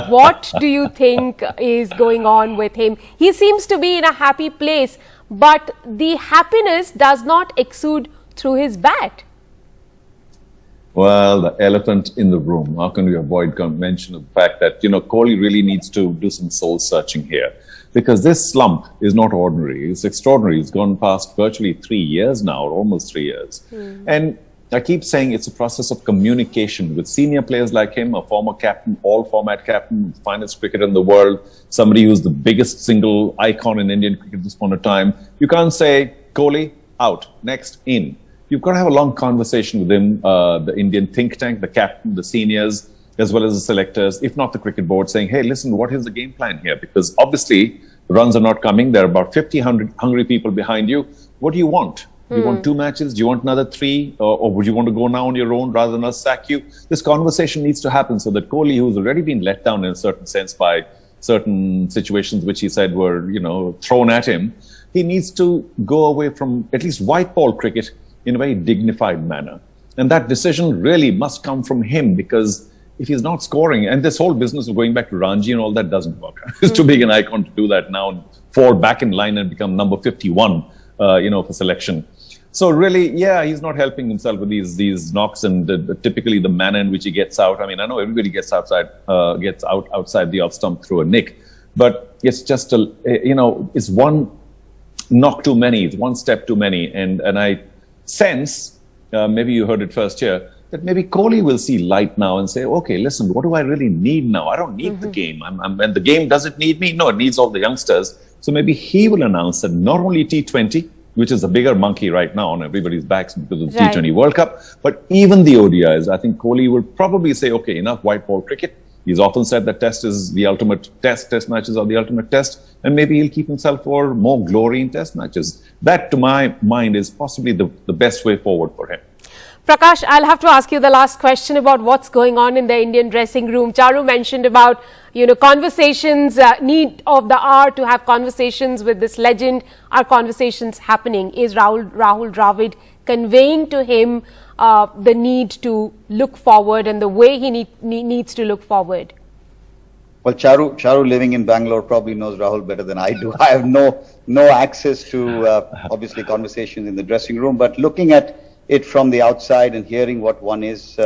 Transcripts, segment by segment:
What do you think is going on with him? He seems to be in a happy place, but the happiness does not exude through his bat. Well, the elephant in the room. How can we avoid mention of the fact that, Kohli really needs to do some soul searching here, because this slump is not ordinary. It's extraordinary. It's gone past virtually 3 years now, or almost 3 years. And I keep saying it's a process of communication with senior players like him, a former captain, all-format captain, finest cricketer in the world, somebody who's the biggest single icon in Indian cricket at this point of time. You can't say, Kohli, out, next, in. You've got to have a long conversation with him, the Indian think tank, the captain, the seniors, as well as the selectors, if not the cricket board, saying, hey, listen, what is the game plan here? Because obviously, the runs are not coming. There are about 50 hungry people behind you. What do you want? Do you want 2 matches? Do you want another 3? Or would you want to go now on your own rather than us sack you? This conversation needs to happen so that Kohli, who's already been let down in a certain sense by certain situations which he said were, thrown at him, he needs to go away from at least white ball cricket in a very dignified manner. And that decision really must come from him, because if he's not scoring, and this whole business of going back to Ranji and all that doesn't work. He's too big an icon to do that now and fall back in line and become number 51, for selection. So really, yeah, he's not helping himself with these knocks and typically the manner in which he gets out. I mean, I know everybody gets out outside the off stump through a nick, but it's just it's one knock too many, it's one step too many, and I sense, maybe you heard it first here, that maybe Kohli will see light now and say, okay, listen, what do I really need now? I don't need the game. And the game doesn't need me. No, it needs all the youngsters. So maybe he will announce that not only T20, which is a bigger monkey right now on everybody's backs because of the T20 World Cup, but even the ODIs. I think Kohli will probably say, okay, enough white ball cricket. He's often said that test is the ultimate test. Test matches are the ultimate test. And maybe he'll keep himself for more glory in test matches. That, to my mind, is possibly the best way forward for him. Prakash, I'll have to ask you the last question about what's going on in the Indian dressing room. Charu mentioned about, conversations, need of the hour to have conversations with this legend. Are conversations happening? Is Rahul Dravid conveying to him the need to look forward and the way he needs to look forward? Well, Charu living in Bangalore probably knows Rahul better than I do. I have no access to, obviously, conversations in the dressing room, but looking at it from the outside and hearing what one is,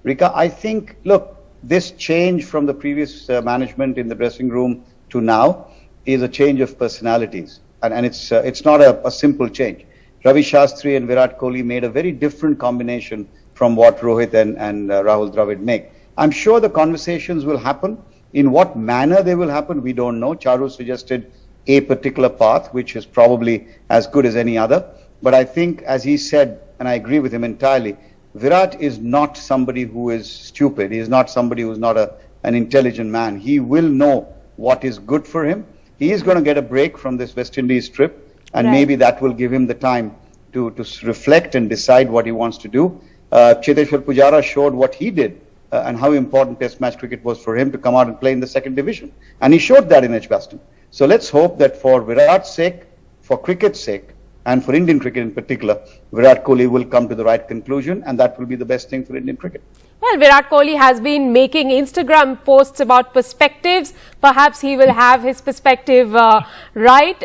Rika, I think, look, this change from the previous management in the dressing room to now is a change of personalities, and it's not a simple change. Ravi Shastri and Virat Kohli made a very different combination from what Rohit and Rahul Dravid make. I'm sure the conversations will happen. In what manner they will happen, we don't know. Charu suggested a particular path, which is probably as good as any other. But I think, as he said, and I agree with him entirely, Virat is not somebody who is stupid. He is not somebody who is not an intelligent man. He will know what is good for him. He is going to get a break from this West Indies trip, and maybe that will give him the time to reflect and decide what he wants to do. Cheteshwar Pujara showed what he did and how important Test match cricket was for him to come out and play in the second division. And he showed that in Edgbaston. So let's hope that for Virat's sake, for cricket's sake, and for Indian cricket in particular, Virat Kohli will come to the right conclusion, and that will be the best thing for Indian cricket. Well, Virat Kohli has been making Instagram posts about perspectives. Perhaps he will have his perspective right.